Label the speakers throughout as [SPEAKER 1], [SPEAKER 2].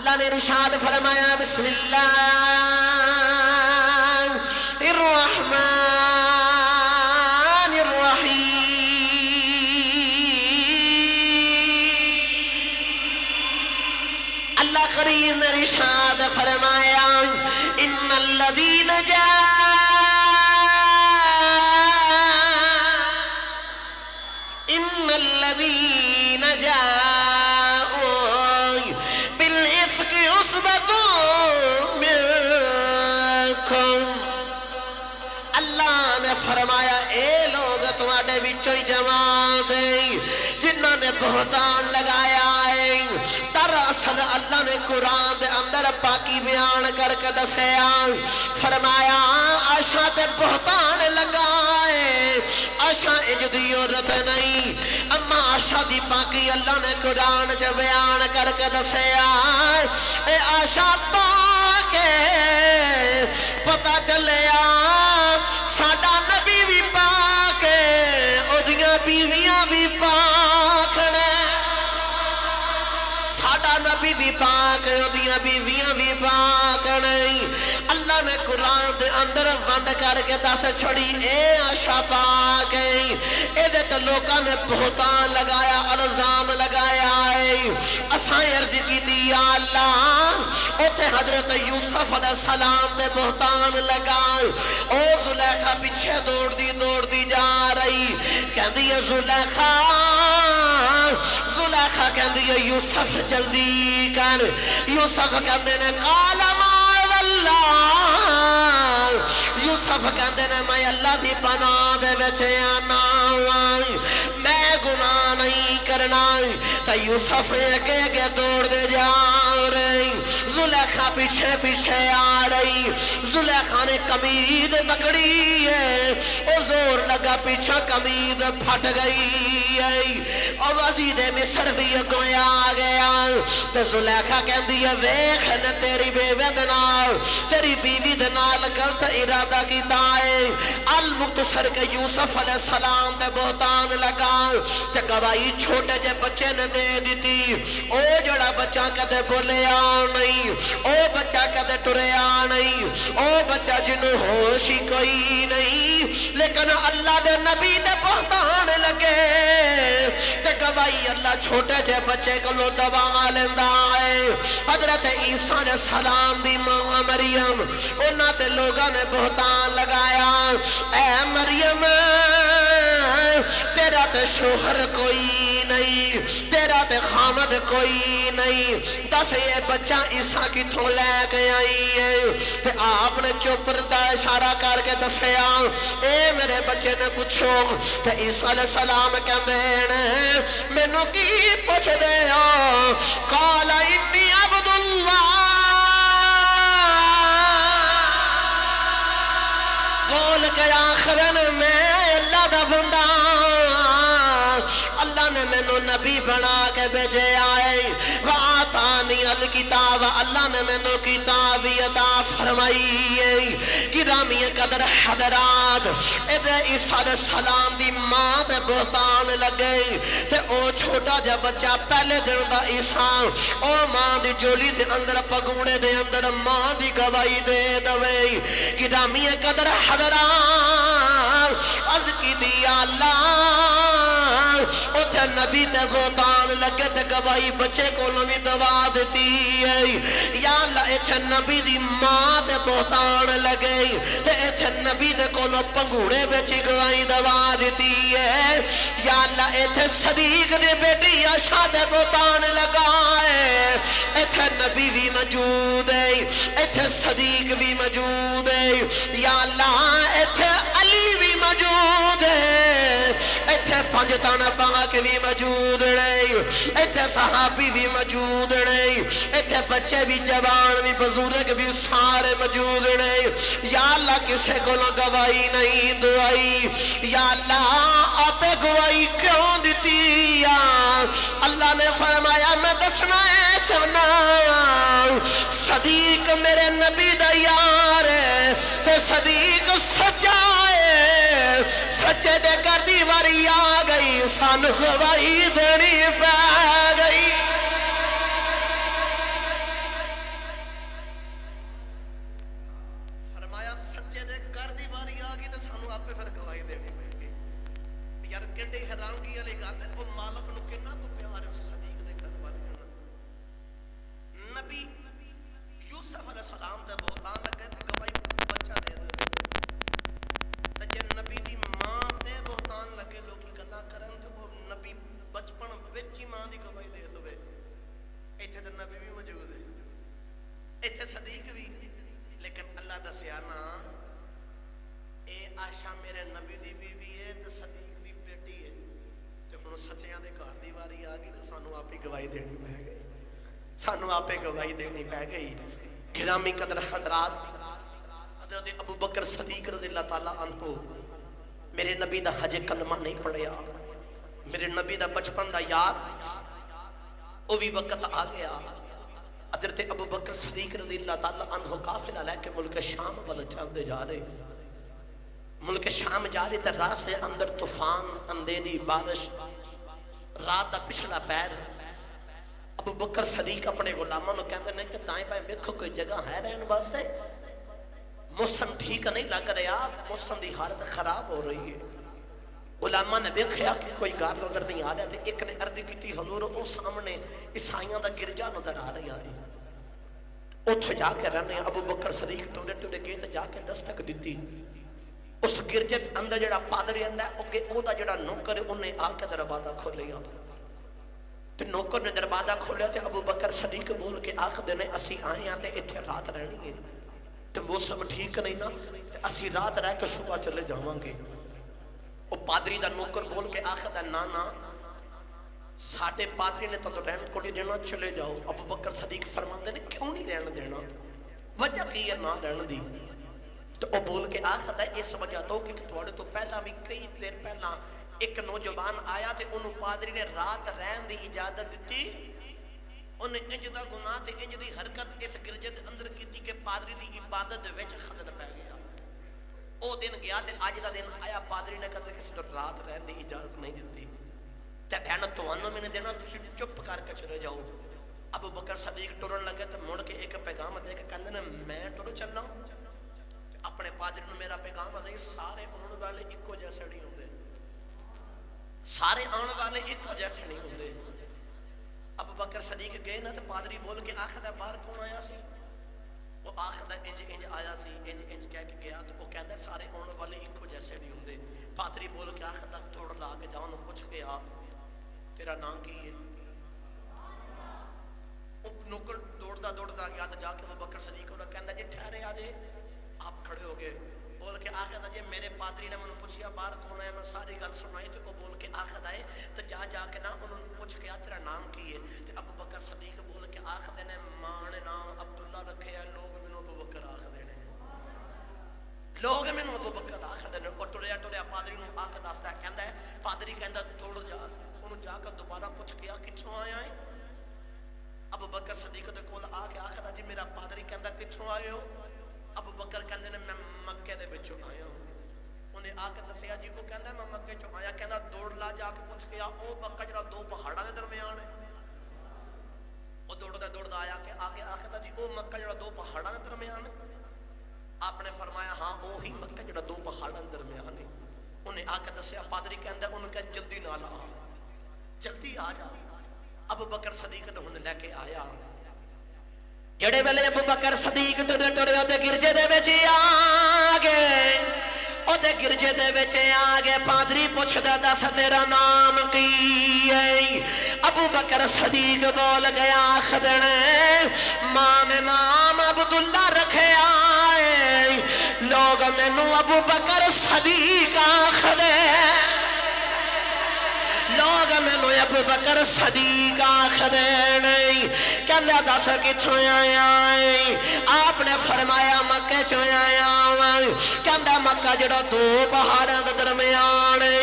[SPEAKER 1] اللہ نے ارشاد فرمایا بسم اللہ الرحمن الرحیم اللہ کریم نے ارشاد فرمایا ان الذین جاؤوا بالافک عصبۃ منکم اللہ نے فرمایا اے لوگ تمہارے وچوں ہی جماعت جنہوں نے بہتان لگایا ہے دراصل اللہ نے قرآن دے اندر پاکی بیان کر کے دسیا فرمایا آشا تے بہتان لگائے آشا اجدی عورت نہیں اما آشا دی پاکی اللہ نے قرآن چ بیان کر کے دسیا اے آشا پاکے پتا چلیا ساڈا نبی بھی پاک اودیاں بیویاں بھی پاک نے ساڈا نبی بھی پاک اودیاں بیویاں بھی پاک نہیں اللہ نے قرآن دے اندر ونڈ کر کے دس چھڑی اے آشا پاک اے دے تے لوکاں نے بہتان لگایا الزام لگایا اساں عرض کیتی یا اللہ اوتھے حضرت یوسف علیہ السلام دے بہتان لگا او زلیخا پیچھے دوڑ دی جا رہی کہندی ہے زلیخا کہندی ہے یوسف جلدی کر یوسف کہندے نے قال معاذ اللہ یوسف کہندے نے میں اللہ دی پناہ دے وچ آنا میں گناہ نہیں کرنا تا یوسف اگے دوڑ دے جا رہی زلیخا پیچھے آ رہی زلیخا نے قمید پکڑی ہے او زور لگا پیچھے قمید پھٹ گئی ہے اور وزید مصر بھی اگویں آ گیا تو زلیخا کہندی ہے ویکھ نے تیری بیوی دے نال تیری بیوی دے نال غلط ارادہ کیتا ہے المختصر کے یوسف علیہ السلام دے بہتان لگا تے گواہی چھوٹے جے بچے نے دے دیتی او جڑا بچہ کدے بولیا نہیں او بچہ کدے ٹریا نہیں او بچہ جنوں ہوش ہی کوئی نہیں لیکن اللہ دے نبی دے بہتان لگے تے گواہی اللہ چھوٹے جے بچے کو لو دبا لیندا ہے حضرت عیسیٰ علیہ السلام دی ماں مریم انہاں تے لوگاں نے بہتان لگایا اے مریم تیرا تے شوہر کوئی نہیں تیرا تے خامد کوئی نہیں دس یہ بچہ عیسیٰ کی تھوں لے کے آئی ہے تے آپ نے چوپرتا اشارہ کر کے دسیا اے میرے بچے نے پوچھو تے عیسیٰ علیہ السلام کہندے نے مینوں کی پوچھ دے قال انی عبد اللہ بول کے آخرن میں اللہ دا بندہ اللہ نے مینوں نبی بنا کے بھیجے آئے وآتانی الکتاب اللہ نے مینوں کتاب عطا فرمائی گرامی قدر حضرات ادھر عیسیٰ علیہ السلام دی ماں تے بہتان لگے تے او چھوٹا جا بچہ پہلے دن دا عیسیٰ او ماں دی جولی دے اندر پگوڑے دے اندر ماں دی گواہی دے دوے گرامی قدر حضرات عرض کی دیا اللہ اوتھے نبی تے بہتان لگے تے گواہی بچے کو لوی دوا دیتی ہے یا اللہ ایتھے نبی دی ماں تے بہتان لگے تے ایتھے نبی دے کو لو پنگوڑے بیچی گواہی دوا دیتی ہے یا اللہ ایتھے صدیق دے بیٹی عائشہ دے بہتان لگائے ایتھے نبی بھی موجود ہے ایتھے صدیق بھی موجود ہے یا اللہ ایتھے علی بھی موجود ہے ایتھے پنجتان پاک بھی موجود نہیں ایتھے صحابی بھی موجود نہیں ایتھے بچے بھی جوان بھی بزرگ بھی سارے موجود نہیں یا اللہ کسے کو گواہی نہیں دعائی یا اللہ آپ گواہی کیوں دیتی یا اللہ نے فرمایا میں دسنا ہے چاہنا صدیق میرے نبی دا یار ہے تو صدیق سچا ہے سچے دے کر دیواری آ گئی سان گواہی دینی پہ گئی ਕਿੱਡੀ ਹੈਰਾਨਗੀ ਵਾਲੀ ਗੱਲ ਹੈ, ਉਹ ਮਾਲਕ ਨੂੰ ਕਿੰਨਾ ਕੁ ਪਿਆਰ ਹੈ ਸਦੀਕ ਦੇ ਘਰ ਵਾਲੇ ਨਾਲ। ਨਬੀ ਯੂਸਫ अलैहिस्सलाम ਦਾ ਬਹੁਤਾਨ ਲੱਗੇ ਤੇ ਗਵਾਈ ਬੱਚਾ ਦੇ ਦੇ, ਤੇ ਜੇ ਨਬੀ ਦੀ ਮਾਂ ਤੇ ਬਹੁਤਾਨ ਲੱਗੇ ਲੋਕੀ ਗੱਲਾਂ ਕਰਨ ਤੇ ਉਹ ਨਬੀ ਬਚਪਨ ਵਿੱਚ ਹੀ ਮਾਂ ਦੀ ਗਵਾਈ ਦੇ ਦੇਵੇ। ਇੱਥੇ ਤਾਂ ਨਬੀ ਵੀ ਮੌਜੂਦ ਹੈ, ਇੱਥੇ ਸਦੀਕ ਵੀ, लेकिन अल्लाह दसिया ना ये आशा मेरे नबी दी बीवी है तो सदीक दी बेटी है, तो हुण सच्चियां दे घर दी वारी आ गई तो सानू आपे गवाही देनी पै गई, सानू आपे गवाही देनी पै गई। गिरामी कदर हजरात, हजरत अबू बकर सदीक रज़ी अल्लाह तआला अन्हु मेरे नबी दा हजे कलमा नहीं पढ़िया, मेरे नबी दा बचपन दा याद वो भी वक्त आ गया। हज़रत अबू बकर सदीक रज़ी अल्लाह तआला अन्हु काफिला लेके मुल्क शाम वाल चलते जा रहे, मुल्क शाम जा रहे तो राह से अंदर तूफान, अंधेरी, बारिश, रात का पिछला पैर। अबू बकर सदीक अपने गुलामों को कहते हैं कि ताए पाए देखो कोई जगह है रहने वास्ते, मौसम ठीक नहीं लग रहा, मौसम की हालत खराब हो रही है। गुलामा ने देखा कि कोई घर नजर नहीं आ रहा, तो एक ने अर्ज की हजूर वो सामने ईसाइयों का गिरजा नजर आ रहा है, उथे जाके रहने। अबू बकर सदीक टुरे टुरे गए तो जाके दस्तक दी, उस गिरजे अंदर जड़ा पादरी आंदा ओदा जड़ा नौकर उन्हें आके दरवाजा खोलिया, तो नौकर ने दरवाजा खोलिया तो अबू बकर सदीक बोल के आखदे ने असी आए हैं तो इत्थे रात रहनी है, तो मौसम ठीक नहीं ना, असी रात रह के सुबह चले जावांगे। वो पादरी दा नौकर बोल के आखदा ना ना साडे पादरी ने तो रहन को नहीं देना, चले जाओ। अबू बकर सदीक फरमाते ने क्यों नहीं रहन देना, वजह की है ना रहन दी? तो वो बोल के आखदा इस वजह तो कि थोड़े तो पहला भी कई देर पहला एक नौजवान आया तो उन्होंने पादरी ने रात रहन की इजाजत दी, उन्हें इंज दा गुनाह ते इंज दी हरकत इस गिरजे दे अंदर की कि पादरी की इबादत दे विच खलल पै गया। वो दिन गया तो अज का दिन आया, पादरी ने कदे किसी को रात रहने की इजाजत नहीं दी, तो रहना तुहानू मैंने देना, तुसीं चुप करके चले जाओ। अबू बकर सदीक टुरन लगे तो मुड़ के एक पैगाम दे के कहते हैं मैं टुर चलना, अपने पादरी ने मेरा पैगाम नहीं, सारे आने वाले इको जैसे नहीं होंगे, सारे आने वाले इको जैसे नहीं होंगे। अबू बकर सदीक गए ना तो पादरी बोल के आखदा बाहर कौन आया सी? वो आखदा इंज इंज आया सी, इंज इंज कह के गया, तो वो कहता सारे आने वाले इको जैसे नहीं होंगे। पादरी बोल के आखदा दौड़ ला के जाओ, पूछ के आ तेरा नाम की है? नौकर दौड़ता दौड़ता गया तो जाके वो बकर सदीक को कहता जी ठहरे आ जे, आप खड़े हो गए। बोल के आखदा जी मेरे पादरी ने मैंने पूछा बाहर कौन है, मैं सारी गल सुनाई, तो वो बोल के आखदा है तो जा जाके ना उन्होंने पूछ के आ तेरा नाम की है? तो अबू बकर सदीक बोल के आखदे ने मां ने नाम अब्दुल्ला रखे है, लोग मैनू अबू बकर आखदे ने, लोग मैनू अबू बकर आखदे ने। और टुरिया टुरिया पादरी नूं आके दसदा, कहंदा है पादरी कहंदा दौड़ जा, उन्होंने जाकर दोबारा पूछ के आ कित्थों आया है? अबू बकर सदीक दे कोल आके आखदा जी मेरा पादरी कहंदा कित्थों आए हो? अबू बकर कहंदे ने मैं मक्के दे विचों आया हूं। उन्हें आके दसिया जी, वो कहंदा मैं मक्के चों आया, कहंदा दौड़ ला जाके पूछ के आ ओ मक्का जिहड़ा दो पहाड़ां दे दरमियान है। वो दौड़दा दौड़दा आया के आगे आखदा जी ओ मक्का जिहड़ा दो पहाड़ां दे दरमियान है? आपने फरमाया हाँ ओही मक्का जिहड़ा दो पहाड़ां दे दरमियान है। उन्हें आके दसिया, पादरी कहंदा उन्हें कह जल्दी नाल आ, जल्दी आ जा। अबू बकर सदीक ने हुण लेके आया। जेड़े वेले अबू बकर सदीक टुरे टुरे ओदे गिरजे दे विच आ गए, ओदे गिरजे दे विच आ गए। पादरी पुछदा दस तेरा नाम की है? अबू बकर सदीक बोल गया आखदे मां ने नाम अब्दुल्ला रखया है, लोग मैनू अबू बकर सदीक आखदे, लोग मैनू अबू बकर सदीक आखदे नहीं। कहंदा दस कित्थों आया है? आपने फरमाया मक्के चों आया वां। कहंदा मक्का जिहड़ा दो पहाड़ां दे दरमियान है।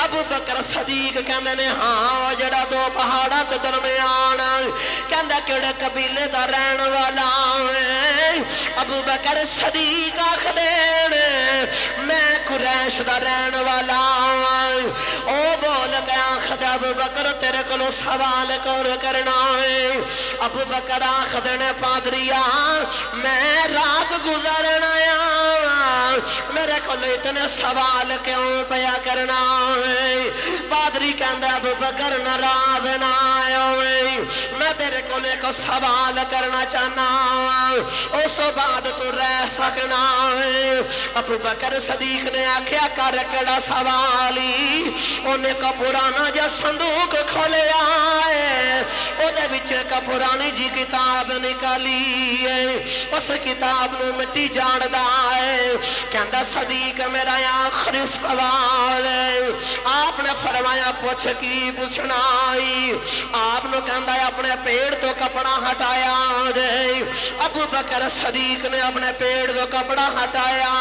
[SPEAKER 1] अबू बकर सदीक कहंदे ने हाँ जिहड़ा दो पहाड़ां दे दरमियान, कहंदा किहड़े कबीले दा रहण वाला है? अबू बकर सदीक आखदे ने मैं कुरैश दा रहण वाला हां। ओ बोल गया आखदा अबू बकर तेरे कोलों सवाल करना है। अबू बकर आखदे ने पादरिया मैं रात गुजरन आया, मैं मेरे को इतने सवाल क्यों पया करना है? पादरी कहता अबू बकर नाराज ना आयो, मैं तेरे को एक सवाल करना चाहना, उस बाद तू रह सकना है। अबू बकर सदीक ने आख्या कर केड़ा सवाल ही? उन्हें का पुराना जा संदूक खोलिया है, उहदे विच एक पुरानी जी किताब निकाली है, उस किताब नूं मिट्टी जानदा है। कहंदा सदीक मेरा आखिरी सवाल है। आपने फरमाया पूछ की पूछना ही? आपने कहंदा अपने पेड़ तो कपड़ा हटाया दे। अबू बकर सदीक ने अपने पेड़ तो कपड़ा हटाया।